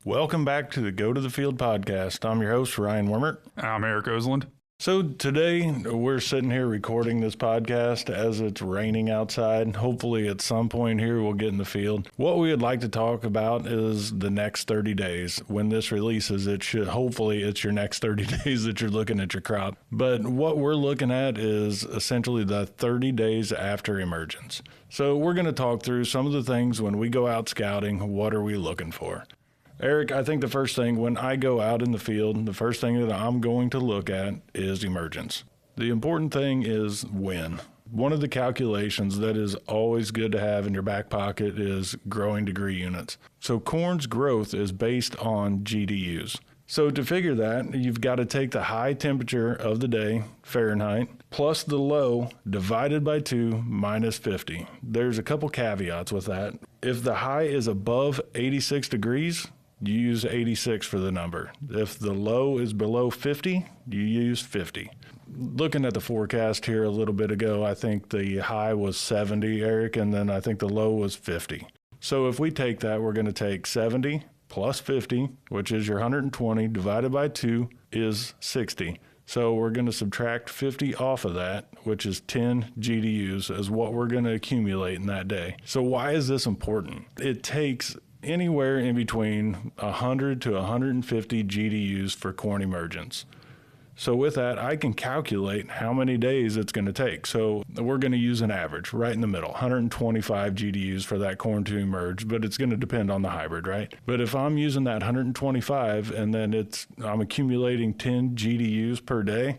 Welcome back to the Go to the Field podcast. I'm your host, Ryan Wermert. I'm Eric Osland. So today we're sitting here recording this podcast as it's raining outside. Hopefully at some point here we'll get in the field. What we would like to talk about is the next 30 days. When this releases, hopefully it's your next 30 days that you're looking at your crop. But what we're looking at is essentially the 30 days after emergence. So we're going to talk through some of the things when we go out scouting. What are we looking for? Eric, I think the first thing when I go out in the field, the first thing that I'm going to look at is emergence. The important thing is when. One of the calculations that is always good to have in your back pocket is growing degree units. So corn's growth is based on GDUs. So to figure that, you've got to take the high temperature of the day, Fahrenheit, plus the low divided by 2 minus 50. There's a couple caveats with that. If the high is above 86 degrees, you use 86 for the number. If the low is below 50, you use 50. Looking at the forecast here a little bit ago, I think the high was 70, Eric, and then I think the low was 50. So if we take that, we're going to take 70 plus 50, which is your 120, divided by 2 is 60. So we're going to subtract 50 off of that, which is 10 GDUs, is what we're going to accumulate in that day. So why is this important? It takes anywhere in between 100 to 150 GDUs for corn emergence. So with that, I can calculate how many days it's going to take. So we're going to use an average right in the middle, 125 GDUs for that corn to emerge, but it's going to depend on the hybrid, right? But if I'm using that 125 and then I'm accumulating 10 GDUs per day,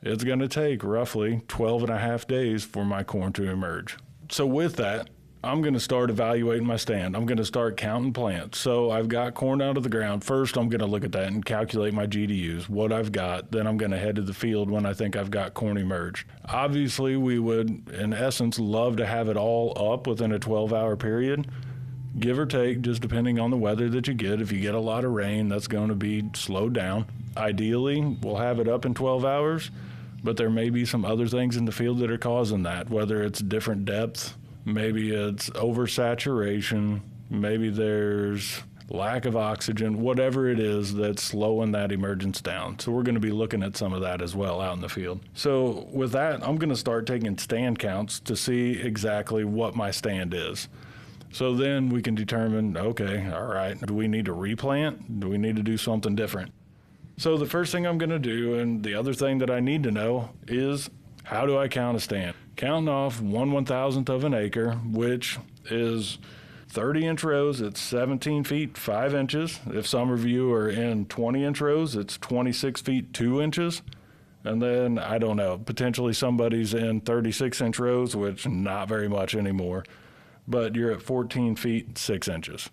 it's going to take roughly 12 and a half days for my corn to emerge. So with that, I'm going to start evaluating my stand. I'm going to start counting plants. So I've got corn out of the ground. First, I'm going to look at that and calculate my GDUs, what I've got. Then I'm going to head to the field when I think I've got corn emerged. Obviously, we would, in essence, love to have it all up within a 12-hour period, give or take, just depending on the weather that you get. If you get a lot of rain, that's going to be slowed down. Ideally, we'll have it up in 12 hours, but there may be some other things in the field that are causing that, whether it's different depth, maybe it's oversaturation, maybe there's lack of oxygen, whatever it is that's slowing that emergence down. So we're going to be looking at some of that as well out in the field. So with that, I'm going to start taking stand counts to see exactly what my stand is. So then we can determine, okay, all right, do we need to replant? Do we need to do something different? So the first thing I'm going to do, and the other thing that I need to know, is how do I count a stand? Counting off 1/1000th of an acre, which is 30-inch rows, it's 17 feet 5 inches. If some of you are in 20-inch rows, it's 26 feet 2 inches. And then, I don't know, potentially somebody's in 36-inch rows, which not very much anymore, but you're at 14 feet 6 inches.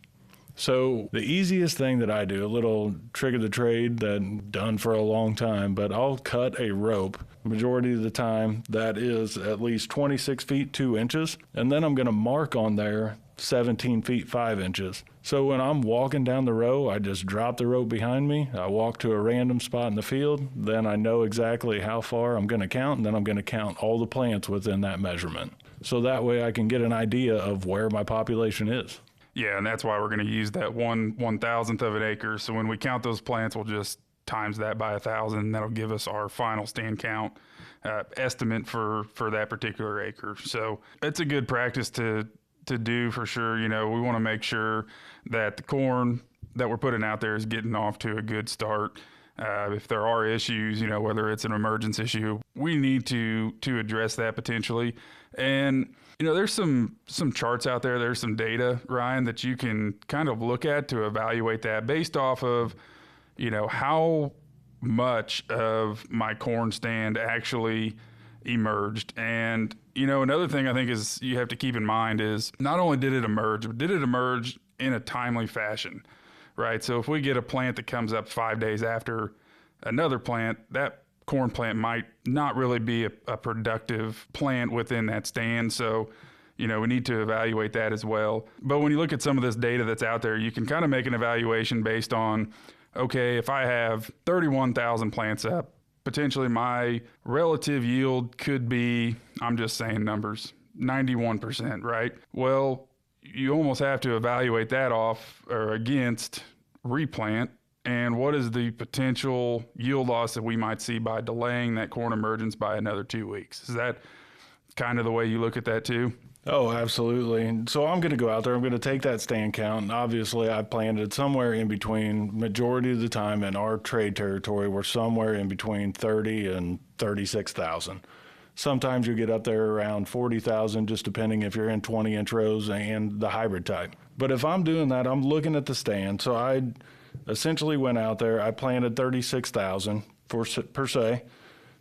So the easiest thing that I do, a little trick of the trade that I've done for a long time, but I'll cut a rope majority of the time that is at least 26 feet 2 inches, and then I'm going to mark on there 17 feet 5 inches. So when I'm walking down the row, I just drop the rope behind me, I walk to a random spot in the field, then I know exactly how far I'm going to count, and then I'm going to count all the plants within that measurement. So that way I can get an idea of where my population is. Yeah, and that's why we're going to use that 1/1000th of an acre. So when we count those plants, we'll just times that by 1,000, and that'll give us our final stand count estimate for that particular acre. So it's a good practice to do for sure. You know, we want to make sure that the corn that we're putting out there is getting off to a good start. If there are issues, you know, whether it's an emergence issue, we need to address that potentially. And you know, there's some charts out there, there's some data, Ryan, that you can kind of look at to evaluate that based off of, you know, how much of my corn stand actually emerged. And, you know, another thing I think is you have to keep in mind is not only did it emerge, but did it emerge in a timely fashion, right? So if we get a plant that comes up 5 days after another plant, that corn plant might not really be a productive plant within that stand. So, you know, we need to evaluate that as well. But when you look at some of this data that's out there, you can kind of make an evaluation based on, okay, if I have 31,000 plants up, potentially my relative yield could be, I'm just saying numbers, 91%, right? Well, you almost have to evaluate that off or against replant, and what is the potential yield loss that we might see by delaying that corn emergence by another 2 weeks? Is that kind of the way you look at that too? Oh, absolutely. And so I'm going to go out there. I'm going to take that stand count. And obviously, I planted somewhere in between. Majority of the time in our trade territory, we're somewhere in between 30 and 36,000. Sometimes you get up there around 40,000, just depending if you're in 20-inch rows and the hybrid type. But if I'm doing that, I'm looking at the stand. So I essentially went out there. I planted 36,000 per se.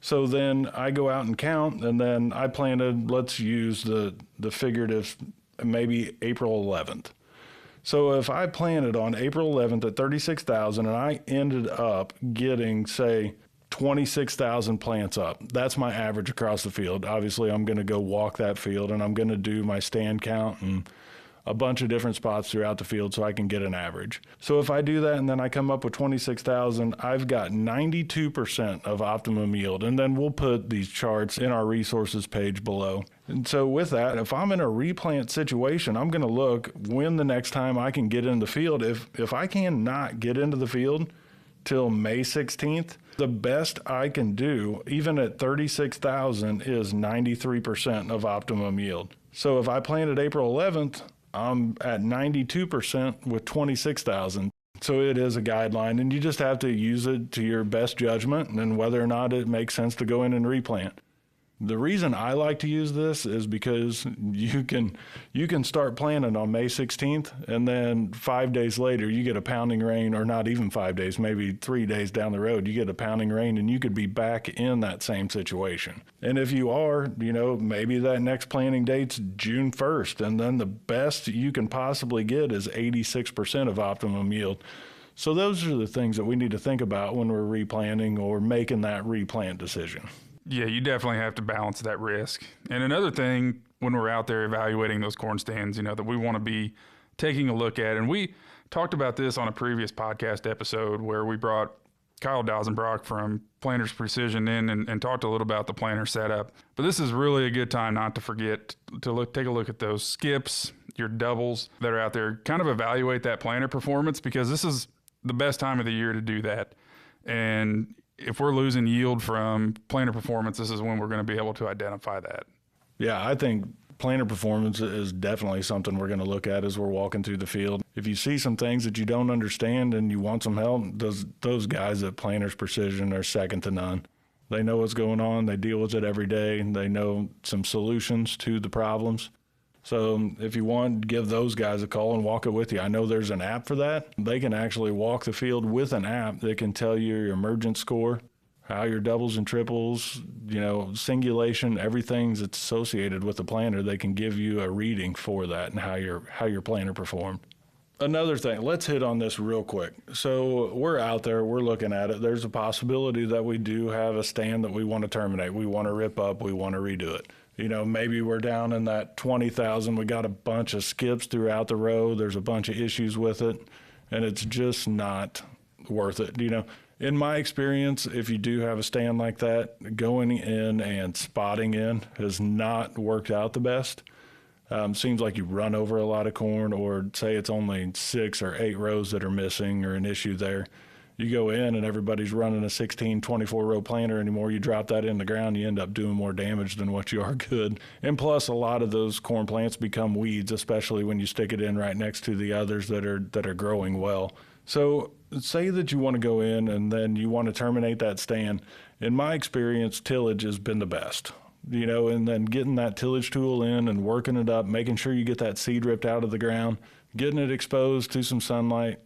So then I go out and count, and then I planted, let's use the figurative, maybe April 11th. So if I planted on April 11th at 36,000 and I ended up getting, say, 26,000 plants up, that's my average across the field. Obviously, I'm going to go walk that field, and I'm going to do my stand count and a bunch of different spots throughout the field so I can get an average. So if I do that and then I come up with 26,000, I've got 92% of optimum yield. And then we'll put these charts in our resources page below. And so with that, if I'm in a replant situation, I'm going to look when the next time I can get in the field. If I cannot get into the field till May 16th, the best I can do, even at 36,000, is 93% of optimum yield. So if I planted April 11th, I'm at 92% with 26,000. So it is a guideline, and you just have to use it to your best judgment and whether or not it makes sense to go in and replant. The reason I like to use this is because you can start planting on May 16th, and then 5 days later you get a pounding rain, or not even 5 days, maybe 3 days down the road, you get a pounding rain, and you could be back in that same situation. And if you are, maybe that next planting date's June 1st, and then the best you can possibly get is 86% of optimum yield. So those are the things that we need to think about when we're replanting or making that replant decision. Yeah, you definitely have to balance that risk. And another thing when we're out there evaluating those corn stands, that we want to be taking a look at, and we talked about this on a previous podcast episode where we brought Kyle Dozenbrock from Planters Precision in and talked a little about the planter setup. But this is really a good time not to forget to take a look at those skips, your doubles that are out there, kind of evaluate that planter performance, because this is the best time of the year to do that. And if we're losing yield from planter performance, this is when we're going to be able to identify that. Yeah, I think planter performance is definitely something we're going to look at as we're walking through the field. If you see some things that you don't understand and you want some help, those guys at Planters Precision are second to none. They know what's going on. They deal with it every day. They know some solutions to the problems. So if you want, give those guys a call and walk it with you. I know there's an app for that. They can actually walk the field with an app that can tell you your emergence score, how your doubles and triples, singulation, everything that's associated with the planter. They can give you a reading for that and how your planter performed. Another thing, let's hit on this real quick. So we're out there, we're looking at it. There's a possibility that we do have a stand that we want to terminate. We want to rip up, we want to redo it. Maybe we're down in that 20,000. We got a bunch of skips throughout the row. There's a bunch of issues with it, and it's just not worth it. In my experience, if you do have a stand like that, going in and spotting in has not worked out the best. Seems like you run over a lot of corn, or say it's only 6 or 8 rows that are missing or an issue there. You go in and everybody's running a 16, 24 row planter anymore. You drop that in the ground, you end up doing more damage than what you are good. And plus, a lot of those corn plants become weeds, especially when you stick it in right next to the others that are growing well. So say that you want to go in and then you want to terminate that stand. In my experience, tillage has been the best. And then getting that tillage tool in and working it up, making sure you get that seed ripped out of the ground, getting it exposed to some sunlight,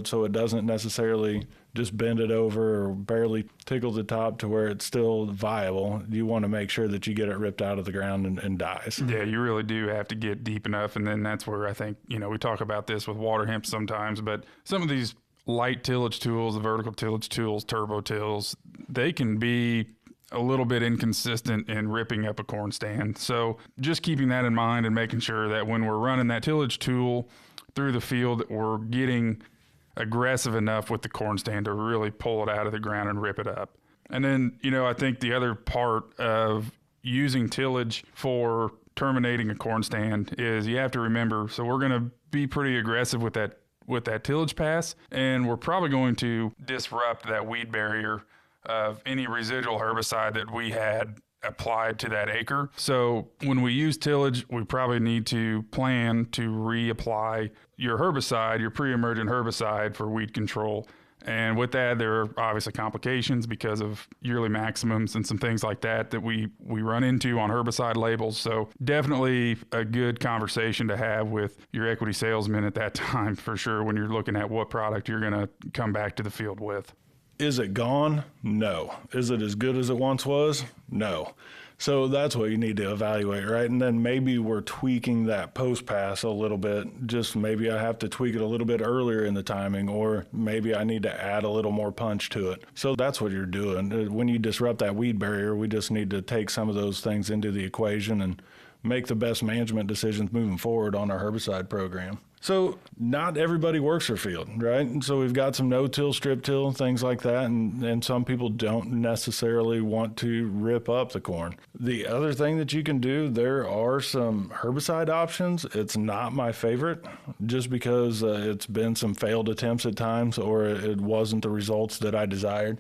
so it doesn't necessarily just bend it over or barely tickle the top to where it's still viable. You want to make sure that you get it ripped out of the ground and dies. Yeah, you really do have to get deep enough. And then that's where I think, we talk about this with water hemp sometimes, but some of these light tillage tools, the vertical tillage tools, turbo tills, they can be a little bit inconsistent in ripping up a corn stand. So just keeping that in mind and making sure that when we're running that tillage tool through the field, we're getting aggressive enough with the corn stand to really pull it out of the ground and rip it up. And then, I think the other part of using tillage for terminating a corn stand is you have to remember, so we're going to be pretty aggressive with with that tillage pass, and we're probably going to disrupt that weed barrier of any residual herbicide that we had applied to that acre. So when we use tillage, we probably need to plan to reapply your herbicide, your pre-emergent herbicide for weed control. And with that, there are obviously complications because of yearly maximums and some things like that we run into on herbicide labels. So definitely a good conversation to have with your equity salesman at that time for sure when you're looking at what product you're going to come back to the field with. Is it gone? No. Is it as good as it once was? No. So that's what you need to evaluate, right? And then maybe we're tweaking that post pass a little bit. Just maybe I have to tweak it a little bit earlier in the timing, or maybe I need to add a little more punch to it. So that's what you're doing. When you disrupt that weed barrier, we just need to take some of those things into the equation and make the best management decisions moving forward on our herbicide program. So not everybody works their field, right? And so we've got some no-till, strip-till, things like that, and some people don't necessarily want to rip up the corn. The other thing that you can do, there are some herbicide options. It's not my favorite, just because it's been some failed attempts at times, or it wasn't the results that I desired.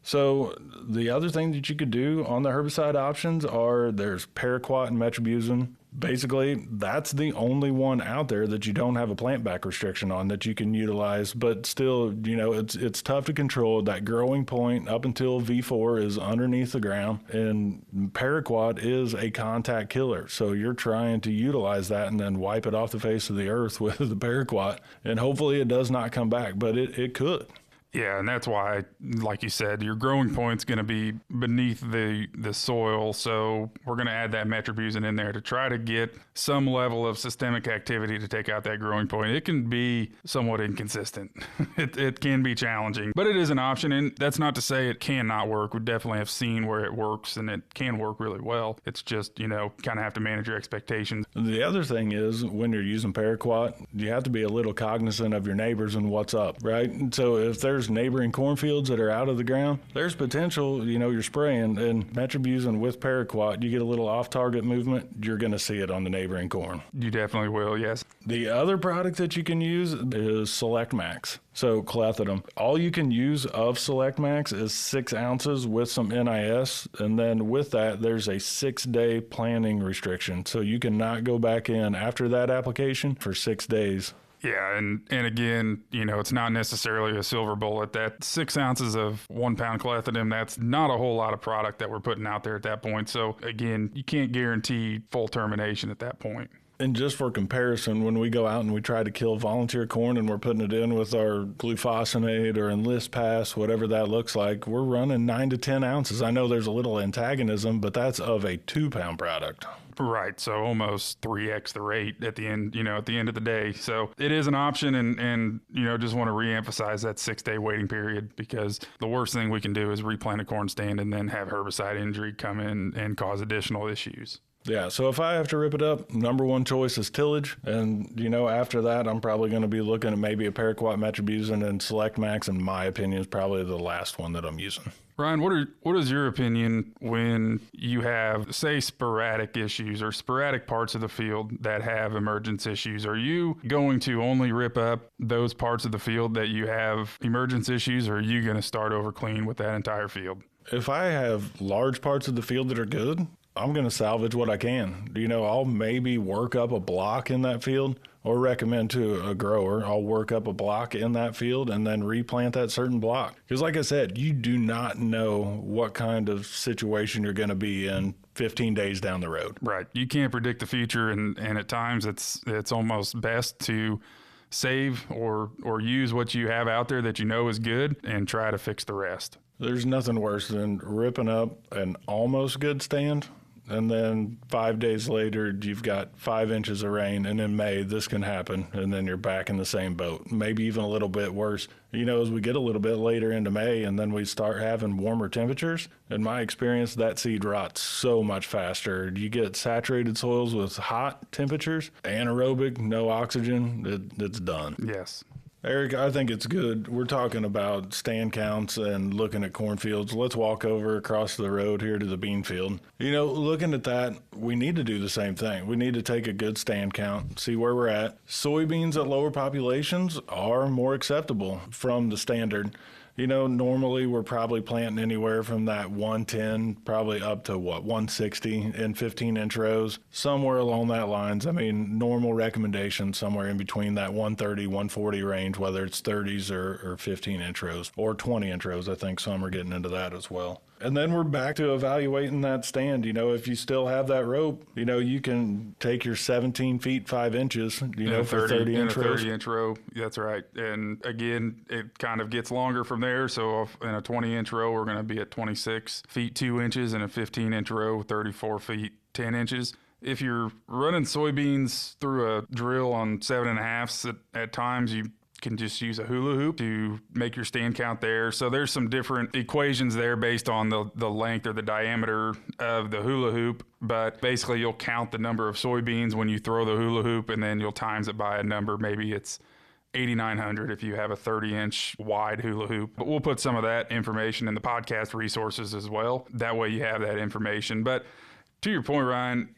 So the other thing that you could do on the herbicide options are there's paraquat and metribuzin. Basically, that's the only one out there that you don't have a plant back restriction on that you can utilize, but still, it's tough to control. That growing point up until V4 is underneath the ground, and paraquat is a contact killer. So you're trying to utilize that and then wipe it off the face of the earth with the paraquat, and hopefully it does not come back, but it could. Yeah, and that's why, like you said, your growing point's going to be beneath the soil. So we're going to add that metribuzin in there to try to get some level of systemic activity to take out that growing point. It can be somewhat inconsistent. It can be challenging, but it is an option. And that's not to say it cannot work. We definitely have seen where it works, and it can work really well. It's just, kind of have to manage your expectations. The other thing is when you're using paraquat, you have to be a little cognizant of your neighbors and what's up, right? And so if there's neighboring cornfields that are out of the ground, there's potential, you're spraying, and metribuzin with paraquat, you get a little off-target movement, you're going to see it on the neighboring corn. You definitely will, yes. The other product that you can use is Select Max. So clethodim. All you can use of Select Max is 6 ounces with some NIS, and then with that, there's a 6-day planting restriction. So you cannot go back in after that application for 6 days. Yeah, and again, it's not necessarily a silver bullet. That 6 ounces of 1 pound clethodim, that's not a whole lot of product that we're putting out there at that point. So again, you can't guarantee full termination at that point. And just for comparison, when we go out and we try to kill volunteer corn and we're putting it in with our glufosinate or Enlist Pass, whatever that looks like, we're running 9 to 10 ounces. I know there's a little antagonism, but that's of a 2 pound product. Right. So almost 3x the rate at the end, at the end of the day. So it is an option, and just want to reemphasize that 6-day waiting period, because the worst thing we can do is replant a corn stand and then have herbicide injury come in and cause additional issues. Yeah, so if I have to rip it up, number one choice is tillage. And, after that, I'm probably going to be looking at maybe a paraquat, metribuzin, and Select Max, in my opinion, is probably the last one that I'm using. Ryan, what is your opinion when you have, say, sporadic issues or sporadic parts of the field that have emergence issues? Are you going to only rip up those parts of the field that you have emergence issues, or are you going to start over clean with that entire field? If I have large parts of the field that are good, I'm going to salvage what I can. I'll maybe work up a block in that field, or recommend to a grower, I'll work up a block in that field and then replant that certain block. Because like I said, you do not know what kind of situation you're going to be in 15 days down the road. Right. You can't predict the future, and at times it's almost best to save or use what you have out there that is good and try to fix the rest. There's nothing worse than ripping up an almost good stand, and then 5 days later, you've got 5 inches of rain, and in May, this can happen, and then you're back in the same boat, maybe even a little bit worse. As we get a little bit later into May, and then we start having warmer temperatures, in my experience, that seed rots so much faster. You get saturated soils with hot temperatures, anaerobic, no oxygen, it's done. Yes. Eric, I think it's good. We're talking about stand counts and looking at cornfields. Let's walk over across the road here to the bean field. Looking at that, we need to do the same thing. We need to take a good stand count, see where we're at. Soybeans at lower populations are more acceptable from the standard. Normally we're probably planting anywhere from that 110, probably up to 160 in 15-inch rows, somewhere along that lines. I mean, normal recommendation somewhere in between that 130, 140 range, whether it's 30s or 15-inch rows or 20-inch rows. I think some are getting into that as well. And then we're back to evaluating that stand. If you still have that rope, you can take your 17 feet 5 inches, for 30-inch rows. 30-inch row. That's right. And again, it kind of gets longer from there. So in a 20-inch row, we're going to be at 26 feet 2 inches, and a 15-inch row, 34 feet 10 inches. If you're running soybeans through a drill on 7.5s, at times you can just use a hula hoop to make your stand count there. So there's some different equations there based on the length or the diameter of the hula hoop. But basically you'll count the number of soybeans when you throw the hula hoop, and then you'll times it by a number. Maybe it's 8,900 if you have a 30-inch wide hula hoop. But we'll put some of that information in the podcast resources as well. That way you have that information. But to your point, Ryan,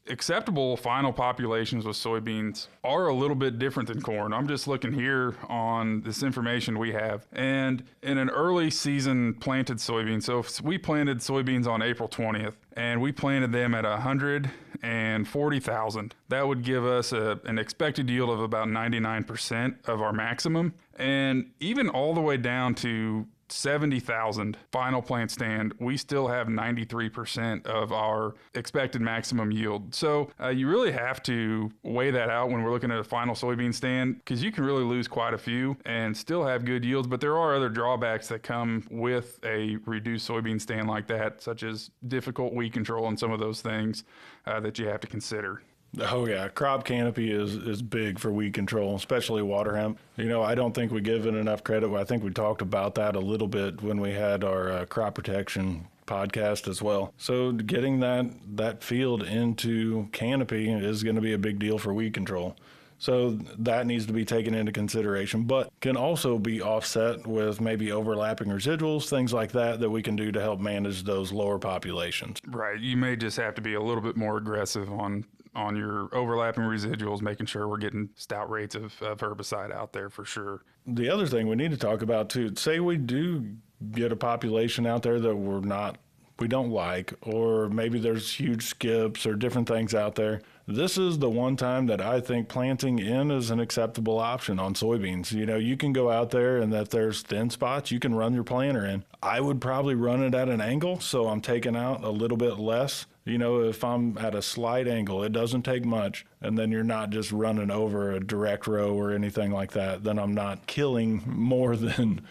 acceptable final populations with soybeans are a little bit different than corn. I'm just looking here on this information we have. And in an early season planted soybean, so if we planted soybeans on April 20th and we planted them at 140,000, that would give us an expected yield of about 99% of our maximum. And even all the way down to 70,000 final plant stand, we still have 93% of our expected maximum yield. So you really have to weigh that out when we're looking at a final soybean stand, because you can really lose quite a few and still have good yields. But there are other drawbacks that come with a reduced soybean stand like that, such as difficult weed control and some of those things that you have to consider. Oh, yeah. Crop canopy is big for weed control, especially water hemp. I don't think we give it enough credit. I think we talked about that a little bit when we had our crop protection podcast as well. So getting that field into canopy is going to be a big deal for weed control. So that needs to be taken into consideration, but can also be offset with maybe overlapping residuals, things like that we can do to help manage those lower populations. Right. You may just have to be a little bit more aggressive on your overlapping residuals, making sure we're getting stout rates of herbicide out there for sure. The other thing we need to talk about too, say we do get a population out there that we don't like, or maybe there's huge skips or different things out there. This is the one time that I think planting in is an acceptable option on soybeans. You can go out there, and if there's thin spots, you can run your planter in. I would probably run it at an angle, so I'm taking out a little bit less. If I'm at a slight angle, it doesn't take much, and then you're not just running over a direct row or anything like that, then I'm not killing more than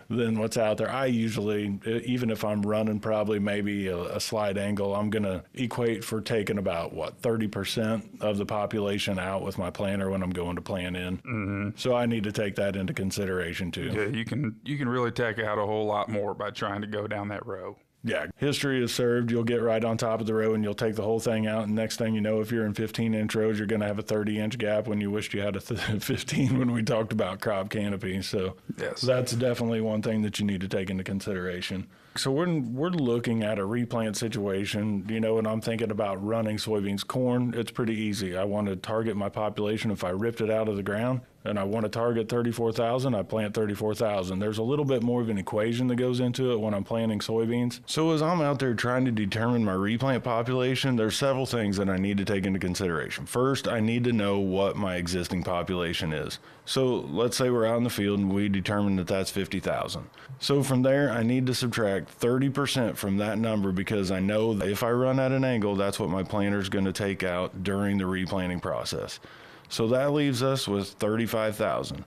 what's out there. I usually, even if I'm running probably maybe a slight angle, I'm going to equate for taking about 30% of the population out with my planter when I'm going to plant in. Mm-hmm. So I need to take that into consideration too. Yeah, you can really take out a whole lot more by trying to go down that row. Yeah, history is served. You'll get right on top of the row and you'll take the whole thing out. And next thing you know, if you're in 15-inch rows, you're going to have a 30-inch gap when you wished you had a 15 when we talked about crop canopy. So yes, that's definitely one thing that you need to take into consideration. So we're looking at a replant situation, and I'm thinking about running soybeans. Corn, it's pretty easy. I want to target my population if I ripped it out of the ground. And I want to target 34,000, I plant 34,000. There's a little bit more of an equation that goes into it when I'm planting soybeans. So as I'm out there trying to determine my replant population, there's several things that I need to take into consideration. First, I need to know what my existing population is. So let's say we're out in the field and we determine that that's 50,000. So from there, I need to subtract 30% from that number, because I know that if I run at an angle, that's what my planter is going to take out during the replanting process. So that leaves us with 35,000.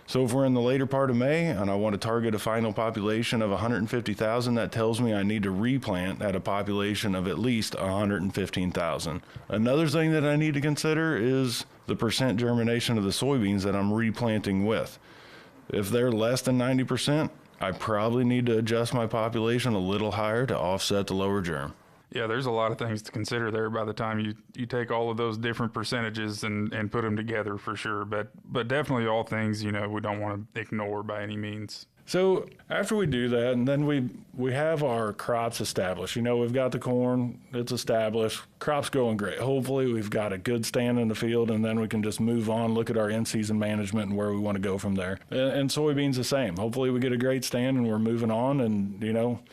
So if we're in the later part of May and I want to target a final population of 150,000, that tells me I need to replant at a population of at least 115,000. Another thing that I need to consider is the percent germination of the soybeans that I'm replanting with. If they're less than 90%, I probably need to adjust my population a little higher to offset the lower germ. Yeah, there's a lot of things to consider there by the time you take all of those different percentages and put them together for sure. But definitely all things, we don't want to ignore by any means. So after we do that, and then we have our crops established. We've got the corn, it's established, crops going great. Hopefully we've got a good stand in the field, and then we can just move on, look at our in-season management and where we want to go from there. And soybeans the same. Hopefully we get a great stand and we're moving on, and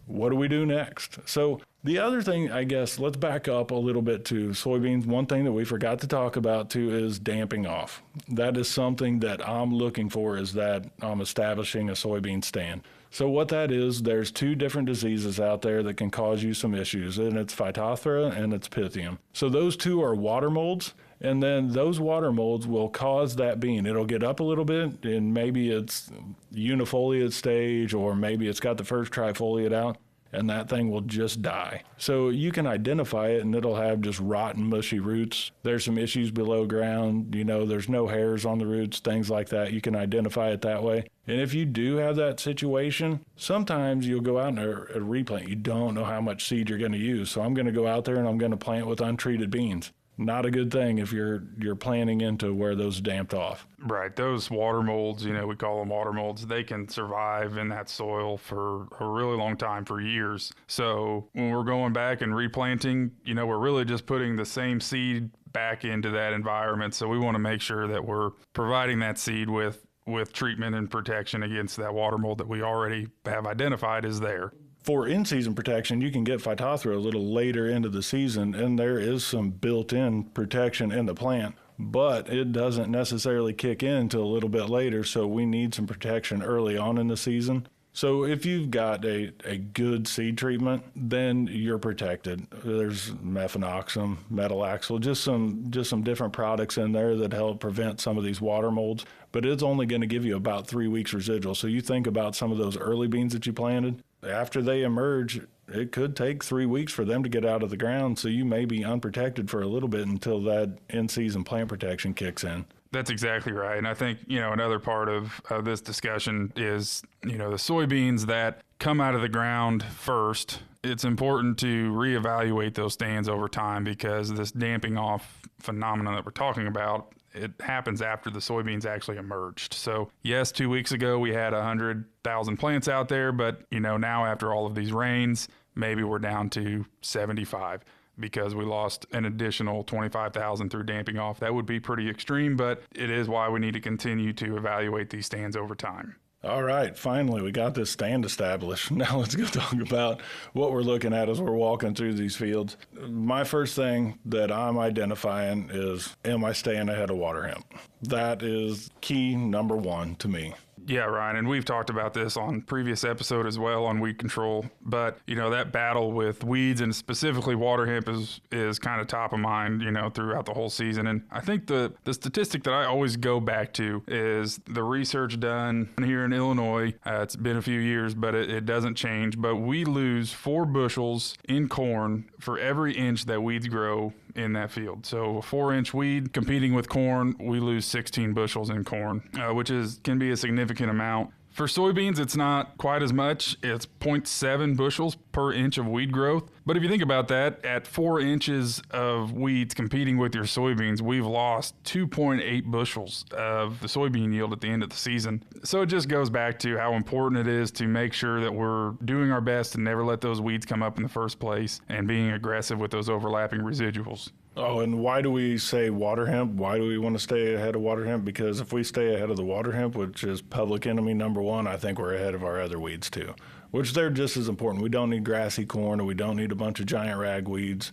what do we do next? So the other thing, I guess, let's back up a little bit to soybeans. One thing that we forgot to talk about too is damping off. That is something that I'm looking for, is that I'm establishing a soybean stand. So what that is, there's two different diseases out there that can cause you some issues, and it's Phytophthora and it's Pythium. So those two are water molds, and then those water molds will cause that bean. It'll get up a little bit, and maybe it's unifoliate stage, or maybe it's got the first trifoliate out, and that thing will just die. So you can identify it, and it'll have just rotten, mushy roots. There's some issues below ground. There's no hairs on the roots, things like that. You can identify it that way. And if you do have that situation, sometimes you'll go out and replant. You don't know how much seed you're going to use. So I'm going to go out there and I'm going to plant with untreated beans. Not a good thing if you're planting into where those damped off. Right. Those water molds, we call them water molds, they can survive in that soil for a really long time, for years. So when we're going back and replanting, we're really just putting the same seed back into that environment. So we want to make sure that we're providing that seed with treatment and protection against that water mold that we already have identified is there. For in-season protection, you can get Phytophthora a little later into the season, and there is some built-in protection in the plant, but it doesn't necessarily kick in until a little bit later, so we need some protection early on in the season. So if you've got a good seed treatment, then you're protected. There's mefenoxam, metalaxyl, just some different products in there that help prevent some of these water molds, but it's only going to give you about 3 weeks residual. So you think about some of those early beans that you planted. After they emerge, it could take 3 weeks for them to get out of the ground, so you may be unprotected for a little bit until that in-season plant protection kicks in. That's exactly right. And I think, another part of this discussion is, the soybeans that come out of the ground first. It's important to reevaluate those stands over time, because this damping off phenomenon that we're talking about, it happens after the soybeans actually emerged. So yes, 2 weeks ago we had 100,000 plants out there, but now after all of these rains, maybe we're down to 75 because we lost an additional 25,000 through damping off. That would be pretty extreme, but it is why we need to continue to evaluate these stands over time. All right, finally, we got this stand established. Now let's go talk about what we're looking at as we're walking through these fields. My first thing that I'm identifying is, am I staying ahead of water hemp? That is key number one to me. Yeah, Ryan, and we've talked about this on previous episode as well on weed control, but that battle with weeds and specifically water hemp is kind of top of mind, throughout the whole season. And I think the statistic that I always go back to is the research done here in Illinois. It's been a few years, but it doesn't change. But we lose 4 bushels in corn for every inch that weeds grow in that field. So a 4-inch weed competing with corn, we lose 16 bushels in corn, which can be a significant amount. For soybeans, it's not quite as much. It's 0.7 bushels per inch of weed growth. But if you think about that, at 4 inches of weeds competing with your soybeans, we've lost 2.8 bushels of the soybean yield at the end of the season. So it just goes back to how important it is to make sure that we're doing our best to never let those weeds come up in the first place and being aggressive with those overlapping residuals. Oh, and why do we say water hemp? Why do we want to stay ahead of water hemp? Because if we stay ahead of the water hemp, which is public enemy number one, I think we're ahead of our other weeds too, which they're just as important. We don't need grassy corn, or we don't need a bunch of giant ragweeds,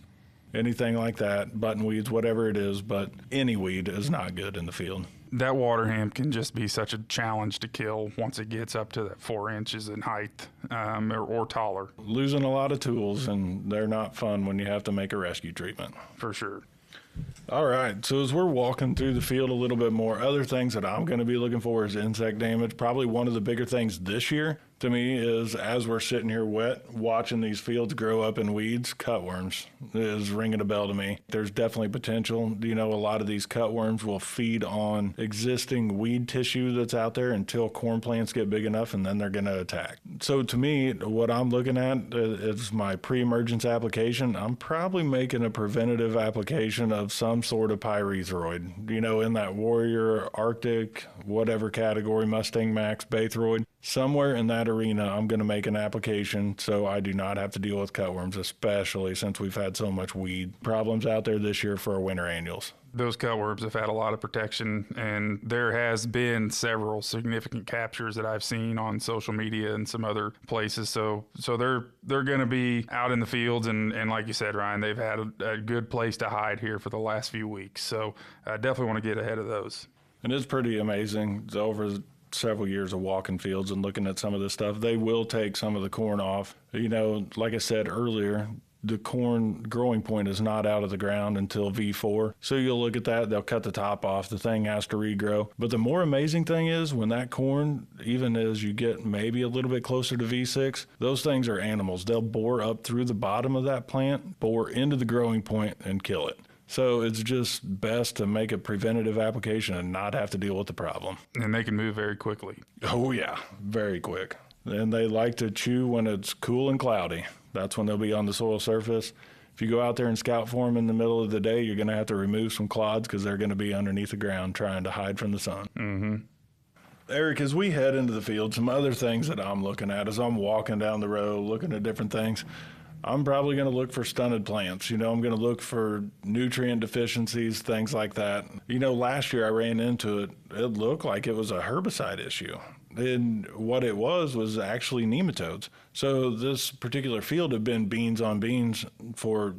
anything like that, buttonweeds, whatever it is, but any weed is not good in the field. That water hemp can just be such a challenge to kill once it gets up to that 4 inches in height or taller. Losing a lot of tools, and they're not fun when you have to make a rescue treatment. For sure. All right, so as we're walking through the field a little bit more, other things that I'm going to be looking for is insect damage. Probably one of the bigger things this year to me is, as we're sitting here wet, watching these fields grow up in weeds, cutworms is ringing a bell to me. There's definitely potential. You know, a lot of these cutworms will feed on existing weed tissue that's out there until corn plants get big enough, and then they're going to attack. So to me, what I'm looking at is my pre-emergence application. I'm probably making a preventative application of some sort of pyrethroid, you know, in that Warrior, Arctic, whatever category, Mustang Max, Baythroid. Somewhere in that arena, I'm going to make an application so I do not have to deal with cutworms, especially since we've had so much weed problems out there this year for our winter annuals. Those cutworms have had a lot of protection, and there has been several significant captures that I've seen on social media and some other places. So they're going to be out in the fields, and like you said, Ryan, they've had a good place to hide here for the last few weeks. So I definitely want to get ahead of those. And it's pretty amazing. It's over several years of walking fields and looking at some of this stuff. They will take some of the corn off. You know, like I said earlier, the corn growing point is not out of the ground until V4. So you'll look at that, they'll cut the top off, the thing has to regrow. But the more amazing thing is when that corn, even as you get maybe a little bit closer to V6, those things are animals. They'll bore up through the bottom of that plant, bore into the growing point and kill it. So it's just best to make a preventative application and not have to deal with the problem. And they can move very quickly. Oh yeah, very quick. And they like to chew when it's cool and cloudy. That's when they'll be on the soil surface. If you go out there and scout for them in the middle of the day, you're going to have to remove some clods because they're going to be underneath the ground trying to hide from the sun. Mm-hmm. Eric, as we head into the field, some other things that I'm looking at as I'm walking down the road, looking at different things, I'm probably going to look for stunted plants. You know, I'm going to look for nutrient deficiencies, things like that. You know, last year I ran into it. It looked like it was a herbicide issue. And what it was actually nematodes. So this particular field had been beans on beans for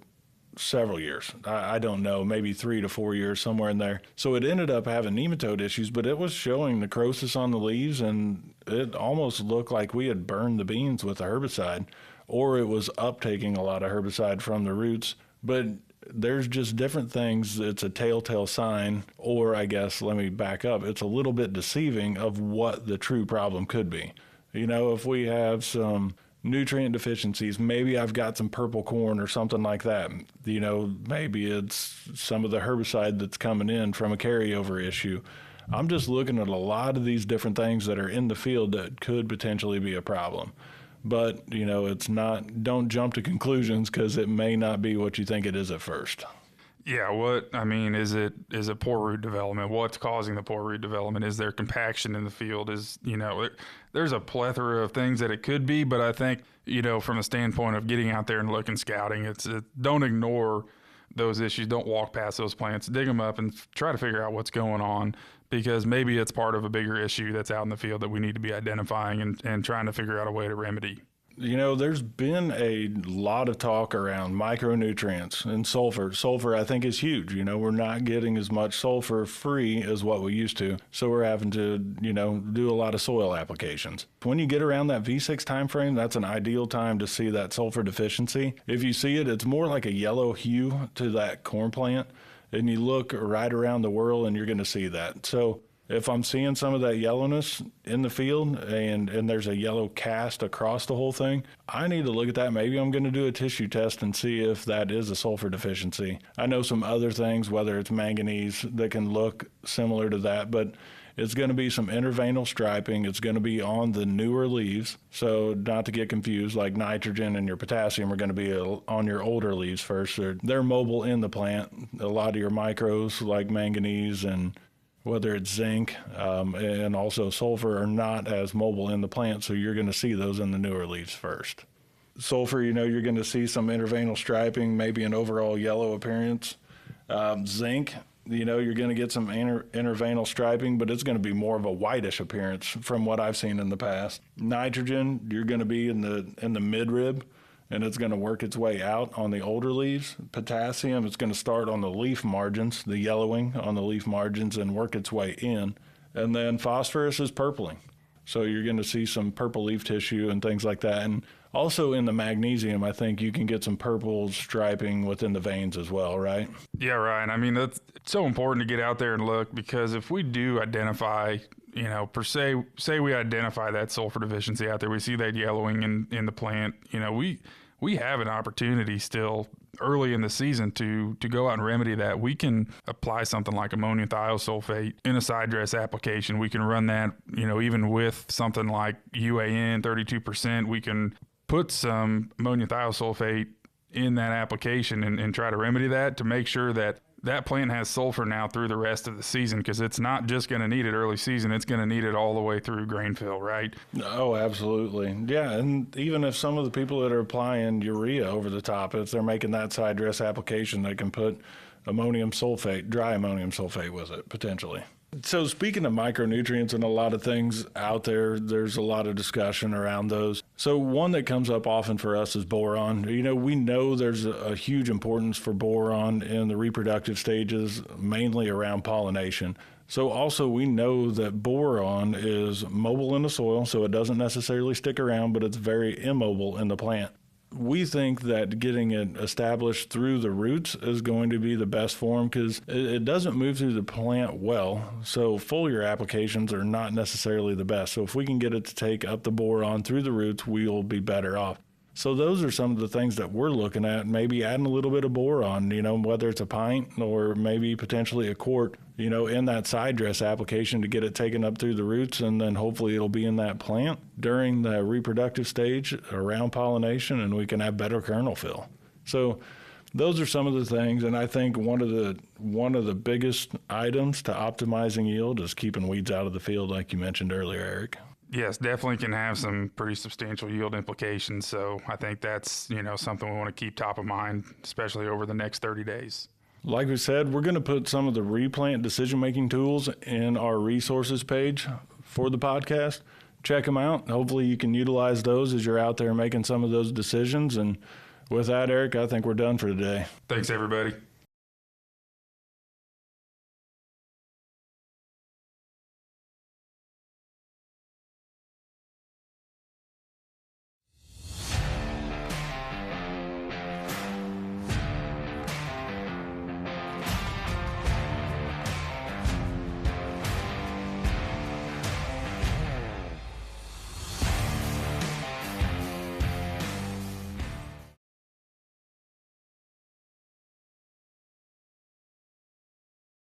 several years. I don't know, maybe 3 to 4 years, somewhere in there. So it ended up having nematode issues, but it was showing necrosis on the leaves, and it almost looked like we had burned the beans with a herbicide, or it was uptaking a lot of herbicide from the roots. But there's just different things. It's a telltale sign, or I guess, let me back up. It's a little bit deceiving of what the true problem could be. You know, if we have some nutrient deficiencies, maybe I've got some purple corn or something like that. You know, maybe it's some of the herbicide that's coming in from a carryover issue. I'm just looking at a lot of these different things that are in the field that could potentially be a problem. But, you know, it's not, don't jump to conclusions because it may not be what you think it is at first. Yeah, is it poor root development? What's causing the poor root development? Is there compaction in the field? There's a plethora of things that it could be, but I think, you know, from a standpoint of getting out there and looking, scouting, don't ignore those issues. Don't walk past those plants. Dig them up and try to figure out what's going on, because maybe it's part of a bigger issue that's out in the field that we need to be identifying and trying to figure out a way to remedy. You know, there's been a lot of talk around micronutrients and sulfur. Sulfur, I think, is huge. You know, we're not getting as much sulfur free as what we used to. So we're having to, you know, do a lot of soil applications. When you get around that V6 time frame, that's an ideal time to see that sulfur deficiency. If you see it, it's more like a yellow hue to that corn plant. And you look right around the whorl and you're going to see that. So if I'm seeing some of that yellowness in the field and there's a yellow cast across the whole thing, I need to look at that. Maybe I'm going to do a tissue test and see if that is a sulfur deficiency. I know some other things, whether it's manganese, that can look similar to that, but it's going to be some interveinal striping. It's going to be on the newer leaves. So not to get confused, like nitrogen and your potassium are going to be on your older leaves first. They're mobile in the plant. A lot of your micros like manganese and whether it's zinc and also sulfur are not as mobile in the plant. So you're going to see those in the newer leaves first. Sulfur, you know, you're going to see some interveinal striping, maybe an overall yellow appearance. Zinc, you know, you're going to get some interveinal striping, but it's going to be more of a whitish appearance from what I've seen in the past. Nitrogen, you're going to be in the midrib, and it's going to work its way out on the older leaves. Potassium, it's going to start on the leaf margins, the yellowing on the leaf margins, and work its way in. And then phosphorus is purpling. So you're going to see some purple leaf tissue and things like that. And also in the magnesium, I think you can get some purple striping within the veins as well, right? Yeah, Ryan. I mean, it's so important to get out there and look, because if we do identify, say we identify that sulfur deficiency out there, we see that yellowing in the plant, we have an opportunity still early in the season to go out and remedy that. We can apply something like ammonium thiosulfate in a side dress application. We can run that, even with something like UAN 32%, we can put some ammonium thiosulfate in that application and try to remedy that, to make sure that that plant has sulfur now through the rest of the season, because it's not just going to need it early season. It's going to need it all the way through grain fill, right? Oh, absolutely. Yeah, and even if some of the people that are applying urea over the top, if they're making that side dress application, they can put ammonium sulfate, dry ammonium sulfate with it, potentially. So speaking of micronutrients and a lot of things out there, there's a lot of discussion around those. So one that comes up often for us is boron. We know there's a huge importance for boron in the reproductive stages, mainly around pollination. So also we know that boron is mobile in the soil, so it doesn't necessarily stick around, but it's very immobile in the plant. We think that getting it established through the roots is going to be the best form, because it doesn't move through the plant well. So foliar applications are not necessarily the best. So if we can get it to take up the boron through the roots, we'll be better off. So those are some of the things that we're looking at, maybe adding a little bit of boron, whether it's a pint or maybe potentially a quart, in that side dress application to get it taken up through the roots, and then hopefully it'll be in that plant during the reproductive stage around pollination, and we can have better kernel fill. So those are some of the things, and I think one of the biggest items to optimizing yield is keeping weeds out of the field, like you mentioned earlier, Eric. Yes, definitely can have some pretty substantial yield implications. So I think that's, something we want to keep top of mind, especially over the next 30 days. Like we said, we're going to put some of the Replant decision-making tools in our resources page for the podcast. Check them out. Hopefully you can utilize those as you're out there making some of those decisions. And with that, Eric, I think we're done for today. Thanks, everybody.